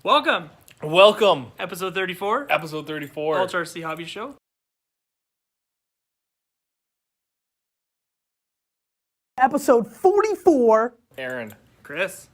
Welcome. Welcome. Episode 34. Episode 34. HPI Hobbies Show. Episode 44. Aaron. Chris.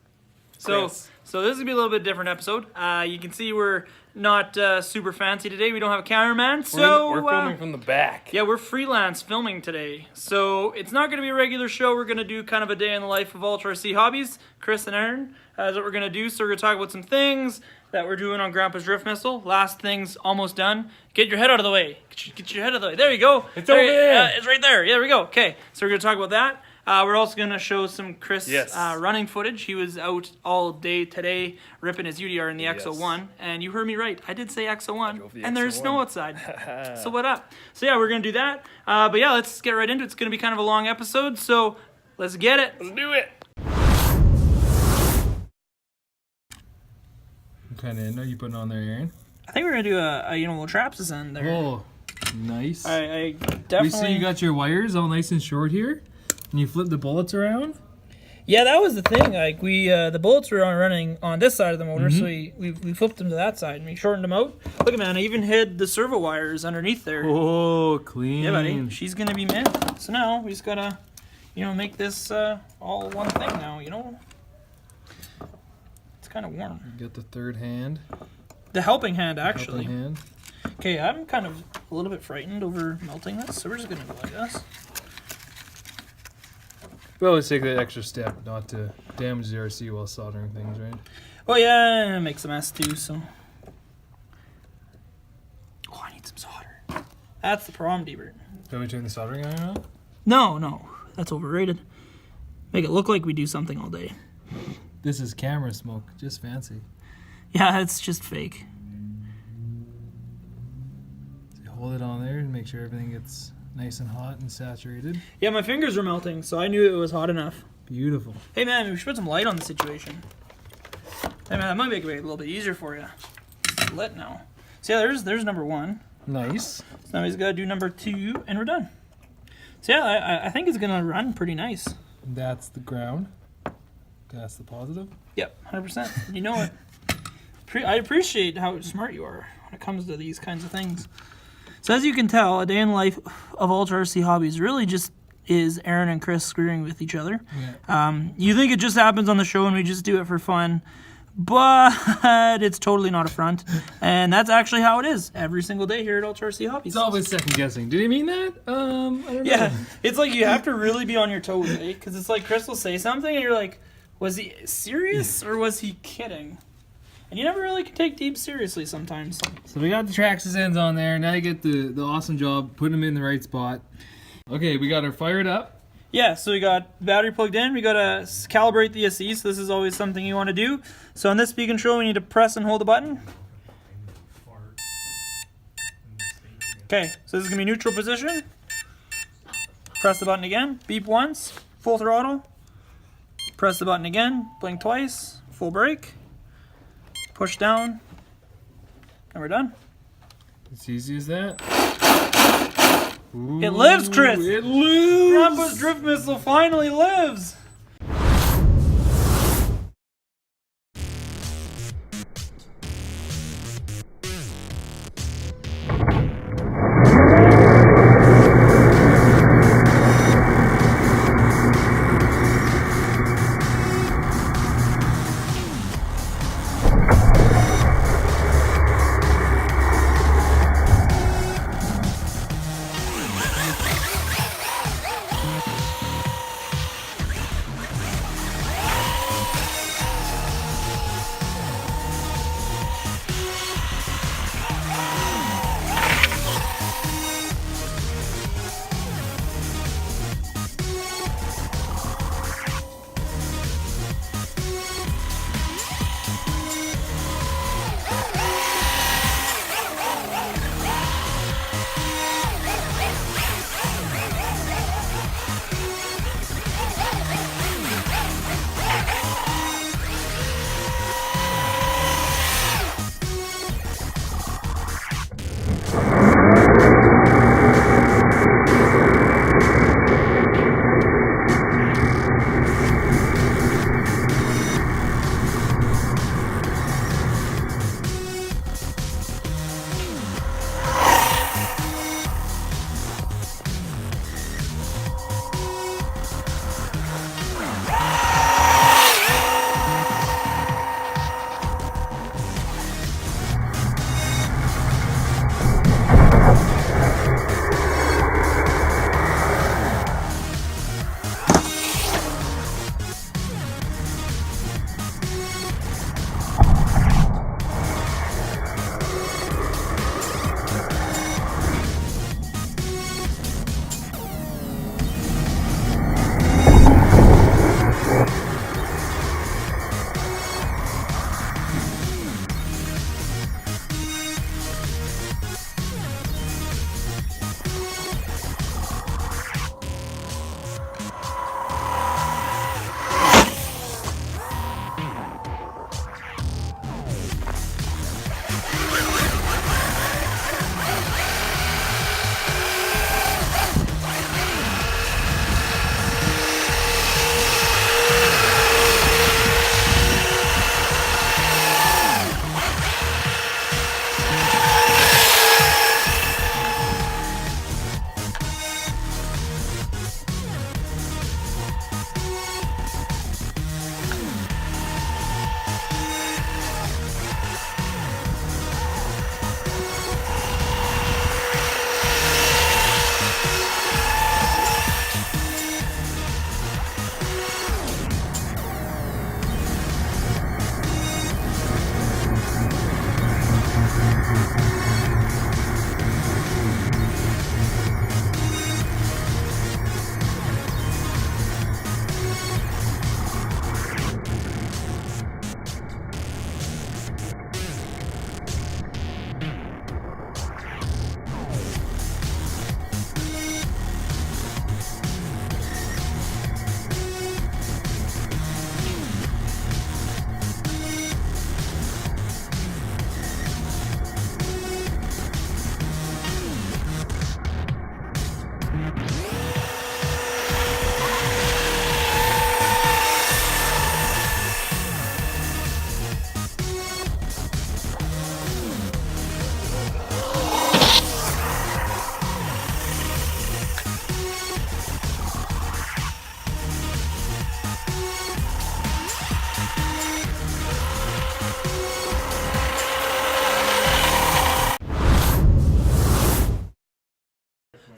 So this is going to be a little bit different episode. You can see we're not super fancy today. We don't have a cameraman, so... We're filming from the back. Yeah, we're freelance filming today. So it's not going to be a regular show. We're going to do kind of a day in the life of HPI Hobbies. Chris and Aaron is what we're going to do. So we're going to talk about some things that we're doing on Grandpa's Drift Missile. Last thing's almost done. Get your head out of the way. Get your head out of the way. There you go. It's over there. It's right there. Yeah, there we go. Okay, so we're going to talk about that. We're also going to show some Chris running footage. He was out all day today ripping his UDR in the XO1. And you heard me right. I did say XO1. And there's snow outside. So what up? So yeah, we're going to do that. But yeah, let's get right into it. It's going to be kind of a long episode. So let's get it. Let's do it. What kind of end are you putting on there, Aaron? I think we're going to do a little Traxxas end there. Oh, nice. I definitely... We see you got your wires all nice and short here. And you flip the bullets around? Yeah, that was the thing. Like the bullets were running on this side of the motor, so we flipped them to that side and we shortened them out. Look at man, I even hid the servo wires underneath there. Oh, clean. Yeah, buddy. She's gonna be mint. So now we just gotta, make this all one thing now. It's kind of warm. You got the third hand. The helping hand, actually. Helping hand. Okay, I'm kind of a little bit frightened over melting this, so we're just gonna go like this. We always take that extra step not to damage the RC while soldering things, right? Oh yeah, it makes a mess too, so. Oh, I need some solder. That's the problem, Debert. Can we turn the soldering iron on? No, that's overrated. Make it look like we do something all day. This is camera smoke, just fancy. Yeah, it's just fake. So you hold it on there and make sure everything gets nice and hot and saturated. Yeah, my fingers were melting, so I knew it was hot enough. Beautiful. Hey man, we should put some light on the situation. Hey man, that might make it a little bit easier for you. It's lit now. So yeah, there's number one. Nice. So now he's got to do number two, and we're done. So yeah, I think it's gonna run pretty nice. That's the ground. That's the positive. Yep, 100%. You know it. I appreciate how smart you are when it comes to these kinds of things. So as you can tell, a day in the life of HPI Hobbies really just is Aaron and Chris screwing with each other. Yeah. You think it just happens on the show and we just do it for fun, but it's totally not a front. And that's actually how it is every single day here at HPI Hobbies. It's always second guessing. Did he mean that? I don't know. Yeah, it's like you have to really be on your toes, eh? Because it's like Chris will say something and you're like, was he serious or was he kidding? And you never really can take Deep seriously sometimes. So we got the Traxxas ends on there. Now you get the awesome job putting them in the right spot. Okay, we got her fired up. Yeah, so we got the battery plugged in. We got to calibrate the SE, so this is always something you want to do. So on this speed control, we need to press and hold the button. Okay, so this is going to be neutral position. Press the button again. Beep once. Full throttle. Press the button again. Blink twice. Full brake. Push down, and we're done. As easy as that. Ooh, It lives, Chris! It lives! Grandpa's Drift Missile finally lives!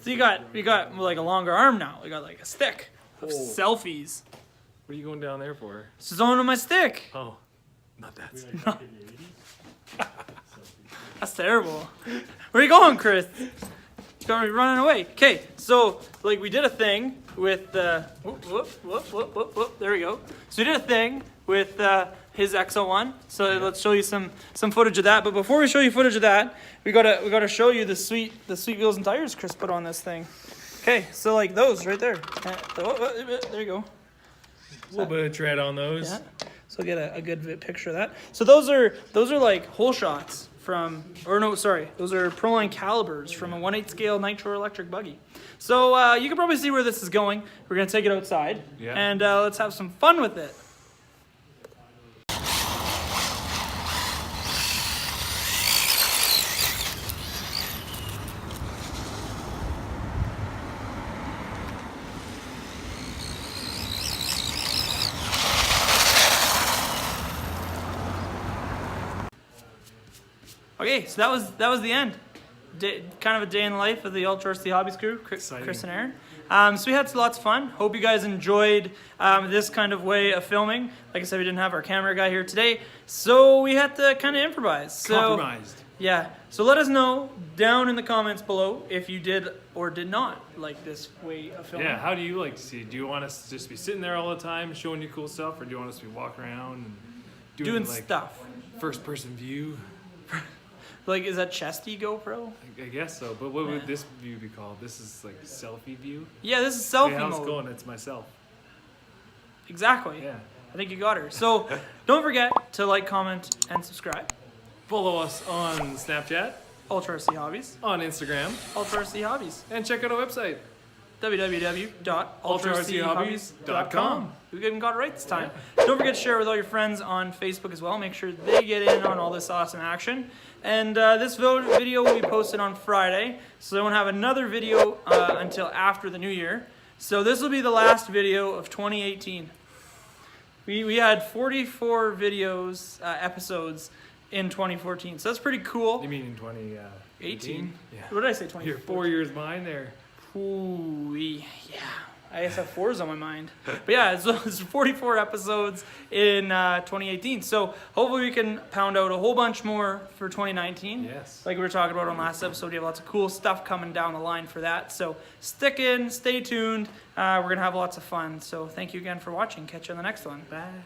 So we got like a longer arm now. We got like a stick of selfies. What are you going down there for? This is on my stick. Oh, not that. That's terrible. Where are you going, Chris? He's gonna be running away. Okay, so like we did a thing with whoop, there we go. So we did a thing with his X01. So let's show you some footage of that. But before we show you footage of that, we gotta show you the sweet wheels and tires Chris put on this thing. Okay, so like those right there. There you go. A little bit of tread on those. Yeah. So get a good picture of that. So those are like hole shots from, or no, sorry, those are Proline calibers from a 1/8 scale nitro electric buggy. So you can probably see where this is going. We're gonna take it outside, and let's have some fun with it. Okay, so that was the end. Kind of a day in the life of the Ultra RC Hobbies crew, Chris and Aaron. So we had lots of fun. Hope you guys enjoyed this kind of way of filming. Like I said, we didn't have our camera guy here today, so we had to kind of improvise. Compromised. Yeah. So let us know down in the comments below if you did or did not like this way of filming. Yeah, how do you like to see it? Do you want us to just be sitting there all the time showing you cool stuff, or do you want us to be walking around and doing like stuff? First person view? Like, is that chesty GoPro? I guess so, but what would this view be called? This is like selfie view? Yeah, this is selfie hey, how's mode. it going? It's myself. Exactly. Yeah. I think you got her. So don't forget to like, comment, and subscribe. Follow us on Snapchat, Ultra RC Hobbies, on Instagram, Ultra RC Hobbies, and check out our website, www.ultrarchobbies.com. We even got it right this time. Don't forget to share it with all your friends on Facebook as well. Make sure they get in on all this awesome action. And this video will be posted on Friday, so they won't have another video until after the new year. So this will be the last video of 2018. We had 44 videos, episodes in 2014, so that's pretty cool. You mean in 2018? Yeah. What did I say, 20? You're 4 years behind there. Ooh, yeah. I guess I have 4s on my mind. But yeah, it's 44 episodes in 2018. So hopefully we can pound out a whole bunch more for 2019. Yes. Like we were talking about on last episode, we have lots of cool stuff coming down the line for that. So stick in, stay tuned. We're going to have lots of fun. So thank you again for watching. Catch you on the next one. Bye.